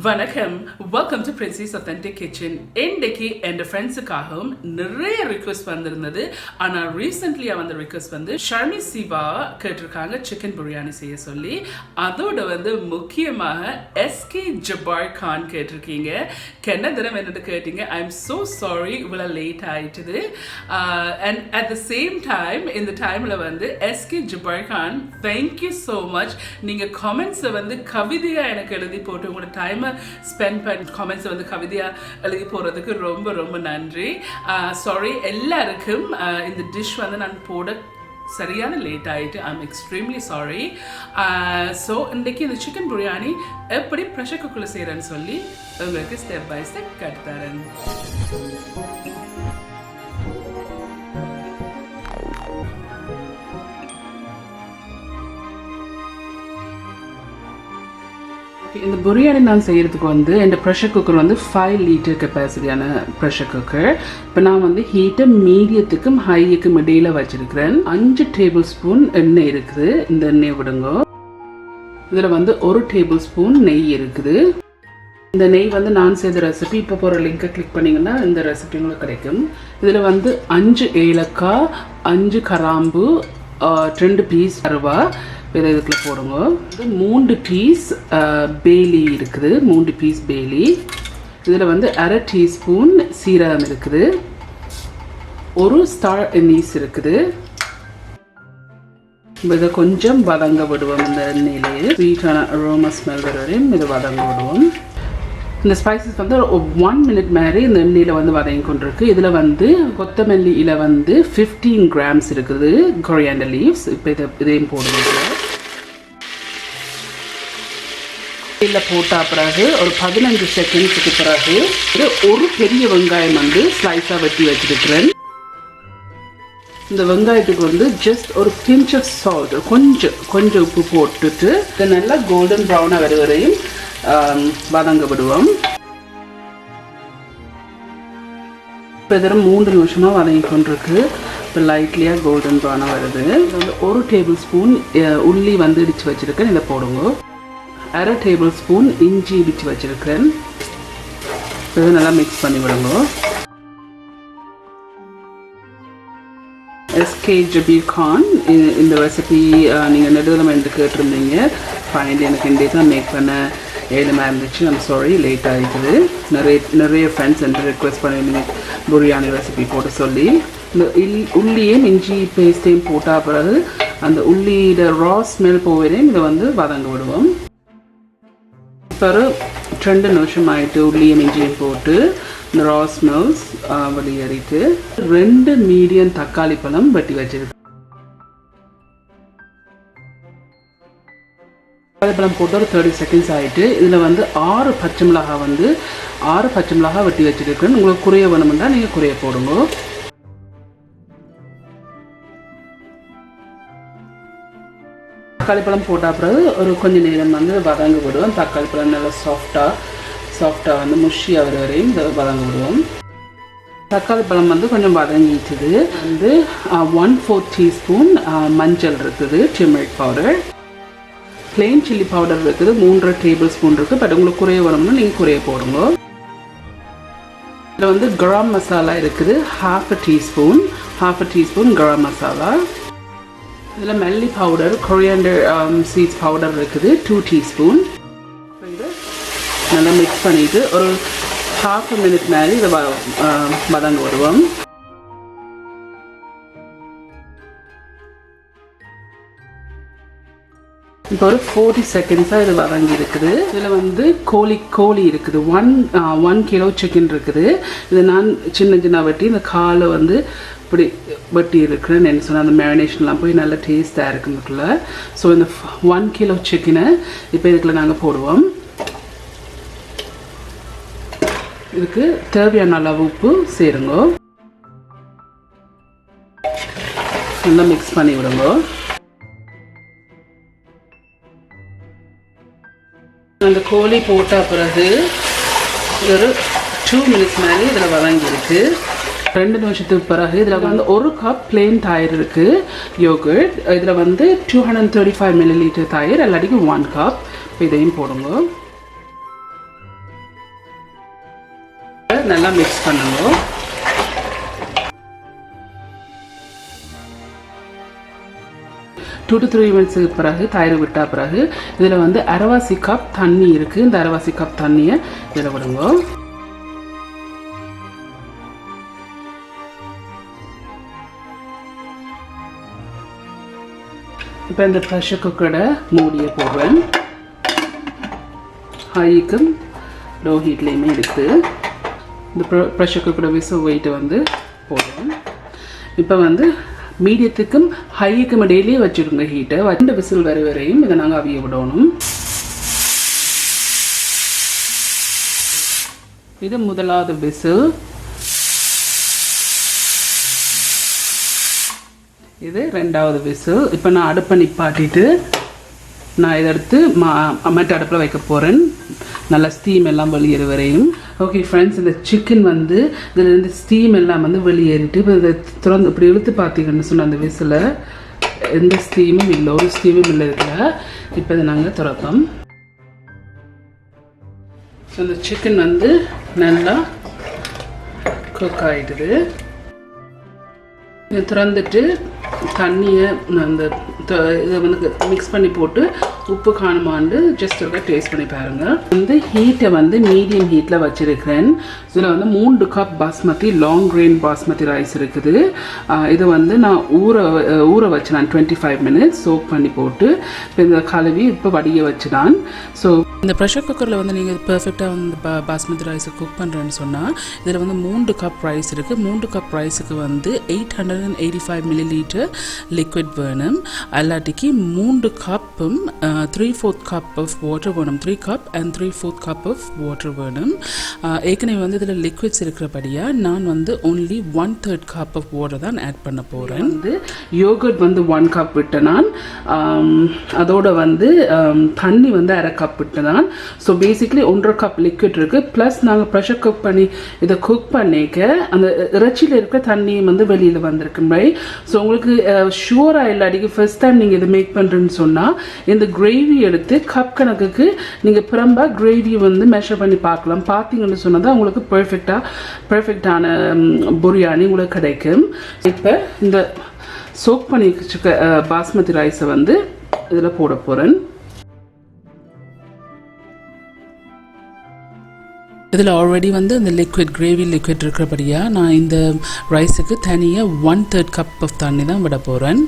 வணக்கம், welcome to Princy's Authentic Kitchen. இன்னைக்கு என் ஃப்ரெண்ட்ஸுக்காகவும் நிறைய ரிக்வெஸ்ட் வந்திருந்தது. ஆனால் ரீசெண்ட்லியாக வந்த ரிக்வெஸ்ட் வந்து ஷர்மி சிவா கேட்டிருக்காங்க சிக்கன் பிரியாணி செய்ய சொல்லி. அதோட முக்கியமாக எஸ்கே ஜபார் கான் கேட்டிருக்கீங்க. என்ன தினம் என்னது கேட்டீங்க. ஐ எம் ஸோ சாரி, இவ்வளோ லேட் ஆயிட்டுது. And at the same time இந்த டைமில் SK Jabbar Khan thank you so much. நீங்கள் காமெண்ட்ஸை கவிதையாக எனக்கு எழுதி போட்டு உங்களோட டைம் ஸ்பெண்ட் பண்ணி காமெண்ட்ஸை கவிதையா எழுதி போறதுக்கு ரொம்ப ரொம்ப நன்றி. சாரி எல்லாருக்கும் இந்த டிஷ் நான் போட சரியான லேட் ஆகிட்டு. I am extremely sorry. So இன்றைக்கி இந்த சிக்கன் பிரியாணி எப்படி ப்ரெஷர் குக்கரில் செய்கிறேன்னு சொல்லி உங்களுக்கு ஸ்டெப் பை ஸ்டெப் கற்றுத்தரேன். இந்த பிரியாணி நான் செய்கிறதுக்கு என் ப்ரெஷர் குக்கர் 5 லிட்டர் கெப்பாசிட்டியான ப்ரெஷர் குக்கர். இப்போ நான் ஹீட்டை மீடியத்துக்கும் ஹையுக்கும் இடையில வச்சிருக்கிறேன். 5 டேபிள் ஸ்பூன் எண்ணெய் இருக்குது. இந்த எண்ணெய் விடுங்க. இதில் 1 டேபிள் ஸ்பூன் நெய் இருக்குது. இந்த நெய் நான் செய்த ரெசிபி இப்போ போகிற லிங்கை கிளிக் பண்ணிங்கன்னா இந்த ரெசிபி உங்களுக்கு கிடைக்கும். இதில் 5 ஏலக்காய், 5 கிராம்பு, 2 பீஸ் அருவா இதை இதுக்குள்ள போடுங்க. 3 பீஸ் பேலி இருக்குது. 3 பீஸ் பேலி. இதில் 1/2 டீஸ்பூன் சீரகம் இருக்குது. 1 ஸ்டார் அனீஸ் இருக்குது. இதை கொஞ்சம் வதங்க விடுவோம். இந்த எண்ணெயிலேயே ஸ்வீட்டான அரோமா ஸ்மெல் வர வரையும் இதை வதங்க விடுவோம். இந்த ஸ்பைசஸ் 1 மினிட் மாதிரி இந்த எண்ணெயில் வதங்கி கொண்டிருக்கு. இதில் கொத்தமல்லி இலை 15 கிராம்ஸ் இருக்குது. Coriander leaves. இப்போ இதையும் போடுவோம். இதில் போட்ட பிறகு ஒரு 15 செகண்ட்ஸுக்கு பிறகு ஒரு பெரிய வெங்காயம் ஸ்லைஸாக வெட்டி வச்சிருக்கிறேன். இந்த வெங்காயத்துக்கு ஜஸ்ட் ஒரு பிஞ்ச் ஆஃப் சால்ட், கொஞ்சம் உப்பு போட்டுட்டு இதை நல்லா கோல்டன் ப்ரௌனாக வர வரையும் வதங்க விடுவோம். இப்போ இதில் 3 நிமிஷமாக வதங்கி கொண்டிருக்கு. இப்போ லைட்லியாக கோல்டன் ப்ரௌனாக வருது. 1 டேபிள் ஸ்பூன் உள்ளி இடித்து வச்சுருக்கேன். இதை போடுங்க. 1/2 டேபிள் ஸ்பூன் இஞ்சி இடித்து வச்சுருக்கேன். இதை நல்லா மிக்ஸ் பண்ணி விடுங்க. எஸ்கே ஜபீர் கான் இந்த ரெசிபி நீங்கள் நெடுதலம் என்று கேட்டிருந்தீங்க. ஃபைனலி எனக்கு இந்த தான் மேக் பண்ண ஏழுமா இருந்துச்சு. ஐம் சாரி, லேட் ஆகிக்குது. நிறைய ஃப்ரெண்ட்ஸ் என்று ரிக்வெஸ்ட் பண்ணியிருந்தீங்க பிரியாணி ரெசிபி போட்டு சொல்லி. இந்த உள்ளியும் இஞ்சி பேஸ்ட்டையும் போட்டால் பிறகு அந்த உள்ளியோட ரா ஸ்மெல் போவதையும் இதை வதங்க விடுவோம். இப்போ 2 நிமிஷம் ஆகிட்டு உள்ளியும் இஞ்சியும் போட்டு இந்த ரா ஸ்மெல்ஸ் வெளியேறிட்டு 2 மீடியம் தக்காளி பழம் வெட்டி வச்சிருக்கு. தக்காளி பழம் போட்டு ஒரு 30 செகண்ட்ஸ் ஆகிட்டு இதில் 6 பச்சை மிளகாய் வெட்டி வச்சிருக்கேன். உங்களுக்கு குறைய வேணுமெண்டா நீங்கள் குறைய போடுங்க. தக்காளி பழம் போட்ட பிறகு ஒரு கொஞ்சம் நேரம் வதங்க விடுவோம். தக்காளி பழம் நல்லா சாஃப்டாக முஷியாக வர வரையும் வதங்க விடுவோம். தக்காளி பழம் கொஞ்சம் வதங்கிட்டுது. 1/4 டீஸ்பூன் மஞ்சள் இருக்குது. Turmeric powder, plain chilli powder இருக்குது. 3 டேபிள் ஸ்பூன் இருக்குது. பட் உங்களுக்கு குறைய வேணும்னா நீங்கள் குறைய போடுங்க. இதில் கரம் மசாலா இருக்குது. 1/2 டீஸ்பூன் கரம் மசாலா. இதில் மல்லி பவுடர், கொரியாண்டர் சீட்ஸ் பவுடர் இருக்குது. 2 டீஸ்பூன். இது நல்லா மிக்ஸ் பண்ணிவிட்டு ஒரு 1/2 மினிட் மேலே இதை வதங்க வருவோம். இப்போ ஒரு 40 செகண்ட்ஸாக இது வதங்கி இருக்குது. இதில் கோழி இருக்குது. 1 கிலோ சிக்கன் இருக்குது. இதை நான் சின்ன வெட்டி இந்த காலை இப்படி வெட்டி இருக்கிறேன்னு என்ன சொன்னால் அந்த மேரினேஷன்லாம் போய் நல்லா டேஸ்ட்டாக இருக்குதுக்குள்ள. ஸோ இந்த 1 கிலோ சிக்கனை இப்போ இதுக்குள்ள நாங்கள் போடுவோம். இதுக்கு தேவையான அளவு உப்பு சேருங்க. நல்லா மிக்ஸ் பண்ணி விடுங்க. அந்த கோழி போட்ட பிறகு ஒரு 2 மினிட்ஸ் மேலே இதில் வதங்கியிருக்கு. 2 நிமிஷத்துக்கு பிறகு இதில் 1 கப் பிளெயின் தயிர் இருக்குது. யோகர்ட் இதில் 235 ml தயிர், எல்லாத்துக்கும் 1 கப். இப்போ இதையும் போடுங்க. நல்லா மிக்ஸ் பண்ணுங்க. டூ டு 3 மினிட்ஸுக்கு பிறகு தயிர் விட்டா பிறகு இதில் வந்து அரைவாசி கப் தண்ணி இருக்குது. இந்த அரைவாசி கப் தண்ணியை இதில் விடுங்க. இப்போ இந்த ப்ரெஷர் குக்கரோட மூடியை போடுவேன். ஹைக்கும் லோ ஹீட்லேயுமே இருக்குது. இந்த ப்ரெஷர் குக்கரோட விசில் வெயிட்டை வந்து போடுவேன். இப்போ வந்து மீடியத்துக்கும் ஹைக்கும் இடையிலேயே வச்சுடுங்க ஹீட்டை. 2 விசில் வரையும் இதை நாங்கள் அவிய விடணும். இது முதலாவது விசில். இது 2வது விசில். இப்போ நான் அடுப்பை நிப்பாட்டிட்டு நான் இதை எடுத்து மற்ற அடுப்பில் வைக்க போகிறேன். நல்லா ஸ்டீம் எல்லாம் வெளியேற வரையும். ஓகே ஃப்ரெண்ட்ஸ், இந்த சிக்கன் வந்து இதில் ஸ்டீம் எல்லாம் வந்து வெளியேறிட்டு இப்போ இதை திறந்து இப்படி இழுத்து பார்த்தீங்கன்னு சொன்ன அந்த விசில் எந்த ஸ்டீமும் இல்லை, ஒரு ஸ்டீமும் இல்லை இதில். இப்போ இதை நாங்கள் திறப்போம். ஸோ இந்த சிக்கன் வந்து நல்லா குக் ஆகிடுது. இதை திறந்துட்டு தண்ணியை அந்த இதை வந்து மிக்ஸ் பண்ணி போட்டு உப்பு காணுமான்னு ஜஸ்ட் ஒரு டேஸ்ட் பண்ணி பாருங்கள். வந்து ஹீட்டை வந்து மீடியம் ஹீட்டில் வச்சுருக்கிறேன். இதில் வந்து 3 cup basmati long grain basmati rice இருக்குது. இது வந்து நான் ஊற வச்சு நான் 25 மினிட்ஸ் சோக் பண்ணி போட்டு இப்போ இந்த கழுவி இப்போ வடிய வச்சு தான். ஸோ இந்த ப்ரெஷர் குக்கரில் வந்து நீங்கள் பெர்ஃபெக்டாக வந்து பாஸ்மதி ரைஸை குக் பண்ணுறேன்னு சொன்னால் இதில் வந்து 3 கப் ரைஸ் இருக்குது. 3 கப் ரைஸுக்கு வந்து 885 மில்லிலீட்டர் லிக்விட் வேணும். அல்லாட்டிக்கு 3 கப்பும் 3/4 கப் ஆஃப் வாட்டர் வேணும். 3 cup and 3/4 cup of water வேணும். ஏற்கனவே வந்து இதில் லிக்விட்ஸ் இருக்கிறபடியாக நான் வந்து ஒன்லி 1/3 கப் ஆஃப் வாட்டர் தான் ஆட் பண்ண போகிறேன். வந்து யோகர்ட் வந்து 1 கப் விட்டு நான் அதோட வந்து தண்ணி வந்து 1/2 கப் விட்டு தான். ஸோ பேசிக்லி 1.5 கப் லிக்விட் இருக்குது. ப்ளஸ் நாங்கள் ப்ரெஷர் குக் பண்ணி இதை குக் பண்ணிக்க அந்த இறைச்சியில் இருக்கிற தண்ணியும் வந்து வெளியில் வந்திருக்கு பை. ஸோ உங்களுக்கு ஷுவராக இல்லாட்டிக்கு ஃபர்ஸ்ட் டைம் நீங்கள் இதை மேக் பண்ணுறேன்னு சொன்னால் இந்த கிரேவி எடுத்து கப் கணக்குக்கு நீங்கள் புறம்பா கிரேவியை வந்து மெஷர் பண்ணி பார்க்கலாம். பார்த்தீங்கன்னு சொன்னால் தான் உங்களுக்கு பர்ஃபெக்டான பிரியாணி உங்களுக்கு கிடைக்கும். இப்போ இந்த சோக் பண்ணி வச்சுக்க பாஸ்மதி ரைஸை வந்து இதில் போட போகிறேன். இதில் ஆல்ரெடி வந்து இந்த கிரேவி லிக்விட் இருக்கிறபடியாக நான் இந்த ரைஸுக்கு தனியாக 1/3 கப் ஆஃப் தண்ணி தான் விட போகிறேன்.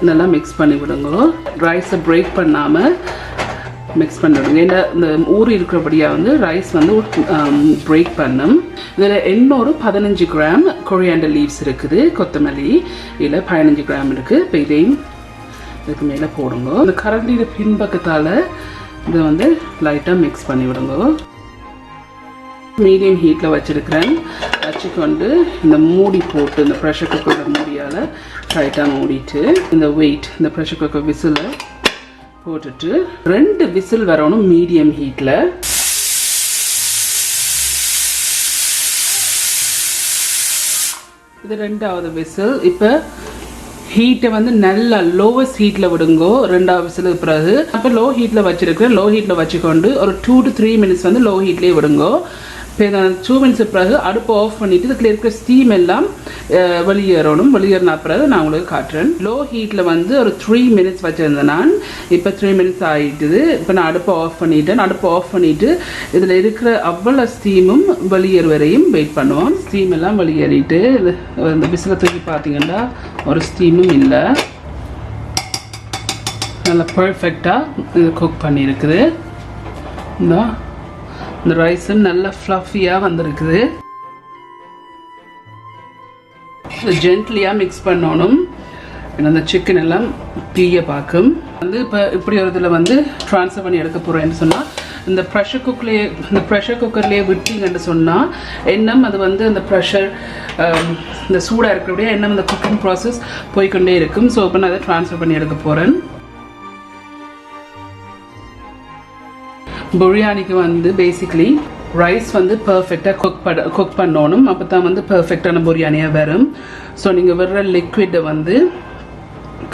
நல்லா மிக்ஸ் பண்ணி விடுங்க. ரைஸை பிரேக் பண்ணாமல் மிக்ஸ் பண்ணிவிடுங்க. ஏன்னா இந்த ஊறி இருக்கிறபடியாக வந்து ரைஸ் வந்து பிரேக் பண்ணும். இதில் இன்னொரு 15 கிராம் கொரியாண்டர் லீவ்ஸ் இருக்குது. கொத்தமல்லி இதில் 15 கிராம் இருக்குது. இப்போ இதையும் இதுக்கு மேலே போடுங்க. இந்த கரண்டியோட பின்பக்கத்தால் இதை வந்து லைட்டாக மிக்ஸ் பண்ணி விடுங்க. மீடியம் ஹீட்டில் வச்சுருக்கிறேன். வச்சுக்கொண்டு இந்த மூடி போட்டு இந்த ப்ரெஷர் குக்கரோட மூடியால் டைட்டாக மூடிட்டு இந்த ப்ரெஷர் குக்கர் விசிலை போட்டுட்டு 2 விசில் வரணும் மீடியம் ஹீட்டில். இது 2வது விசில். இப்போ ஹீட்டை வந்து நல்லா லோவஸ்ட் ஹீட்டில் விடுங்கோ. 2வது விசிலுக்கு பிறகு அப்போ லோ ஹீட்டில் வச்சுருக்கிறேன். லோ ஹீட்டில் வச்சுக்கொண்டு ஒரு 2 to 3 மினிட்ஸ் வந்து லோ ஹீட்லேயே விடுங்கோ. இப்போ 2 மினிட்ஸ் பிறகு அடுப்பை ஆஃப் பண்ணிவிட்டு இதுக்குள்ள இருக்கிற ஸ்டீம் எல்லாம் வெளியேறணும். வெளியேறின பிறகு நான் உங்களுக்கு காட்டுறேன். லோ ஹீட்டில் வந்து ஒரு 3 மினிட்ஸ் வச்சுருந்தேன் நான். இப்போ 3 மினிட்ஸ் ஆகிட்டுது. இப்போ நான் அடுப்பை ஆஃப் பண்ணிட்டேன். அடுப்பை ஆஃப் பண்ணிவிட்டு இதில் இருக்கிற அவ்வளோ ஸ்டீமும் வெளியேற வரையும் வெயிட் பண்ணுவோம். ஸ்டீம் எல்லாம் வெளியேறிட்டு இந்த விசிலை தூக்கி பார்த்தீங்கன்னா ஒரு ஸ்டீமும் இல்லை. நல்லா பர்ஃபெக்டாக இது குக் பண்ணியிருக்குது. இந்த ரைஸு நல்லா ஃப்ளஃபியாக வந்திருக்குது. ஜென்ட்லியாக மிக்ஸ் பண்ணணும். அந்த சிக்கன் எல்லாம் பிய பார்க்கும் வந்து இப்போ இப்படி ஒரு இதில் வந்து ட்ரான்ஸ்ஃபர் பண்ணி எடுக்க போகிறேன்னு சொன்னால் இந்த ப்ரெஷர் குக்கர்லேயே விட்டீங்கன்னு சொன்னால் எண்ணம் அது வந்து அந்த ப்ரெஷர் இந்த சூடாக இருக்கிறபடியே எண்ணம் இந்த குக்கிங் ப்ராசஸ் போய்கொண்டே இருக்கும். ஸோ இப்போ நான் அதை ட்ரான்ஸ்ஃபர் பண்ணி எடுக்க போகிறேன். பிரியாணிக்கு வந்து பேசிக்லி ரைஸ் வந்து பர்ஃபெக்டாக குக் பண்ணணும். அப்போ தான் வந்து பர்ஃபெக்டான பிரியாணியாக வரும். ஸோ நீங்கள் வர்ற லிக்விடை வந்து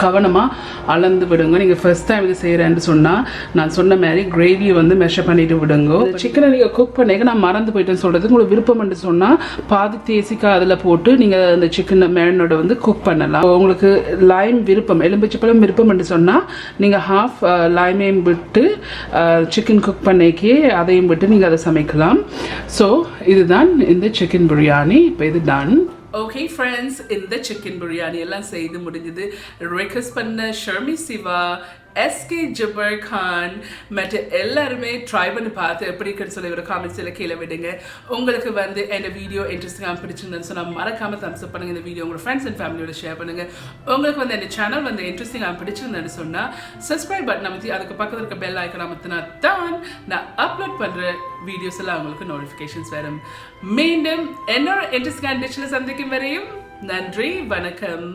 கவனமாக அளந்து விடுங்க. நீங்கள் ஃபர்ஸ்ட் டைம் இது செய்கிறேன்னு சொன்னால் நான் சொன்ன மாதிரி கிரேவியை வந்து மெஷர் பண்ணிட்டு விடுங்க. சிக்கனை நீங்கள் குக் பண்ணிக்க நான் மறந்து போயிட்டேன்னு சொல்கிறது உங்களுக்கு விருப்பம்னு சொன்னால் பாதி தேசிக்காய் அதில் போட்டு நீங்கள் அந்த சிக்கன் மேரினோட வந்து குக் பண்ணலாம். உங்களுக்கு லைம் விருப்பம் எலும்பிச்சப்பழம் விருப்பம்னு சொன்னால் நீங்கள் ஹாஃப் லைமையும் விட்டு சிக்கன் குக் பண்ணிக்கே அதையும் விட்டு நீங்கள் அதை சமைக்கலாம். ஸோ இதுதான் இந்த சிக்கன் பிரியாணி. இப்போ இது டன். ஓகே ஃப்ரெண்ட்ஸ், இந்த சிக்கன் பிரியாணி எல்லாம் செய்து முடிஞ்சது. ரெக்வெஸ்ட் பண்ண ஷர்மி சிவா, எஸ்கே ஜபர் கான் மற்ற எல்லாருமே ட்ரை பண்ணி பார்த்து எப்படி இருக்குன்னு சொல்லி ஒரு காமெண்ட்ஸில் கீழே விடுங்க. உங்களுக்கு வந்து இந்த வீடியோ இன்ட்ரெஸ்டிங்காக பிடிச்சிருந்தேன்னு சொன்னால் மறக்காமல் தம்ஸ் அப் பண்ணுங்கள். இந்த வீடியோ உங்கள் ஃப்ரெண்ட்ஸ் அண்ட் ஃபேமிலியோட ஷேர் பண்ணுங்கள். உங்களுக்கு வந்து இந்த சேனல் வந்து இன்ட்ரெஸ்டிங்காக பிடிச்சிருந்தேன்னு சொன்னால் சப்ஸ்கிரைப் பட்டன் அமைத்தி அதுக்கு பக்கத்தில் இருக்க பெல் ஐக்கன் அமைத்தினா தான் நான் அப்லோட் பண்ணுற வீடியோஸ் எல்லாம் உங்களுக்கு நோட்டிஃபிகேஷன்ஸ் வரும். மீண்டும் என்னோட இன்ட்ரெஸ்டிங்கான டிஷ்ஷில் சந்திக்கும் வரையும் நன்றி, வணக்கம்.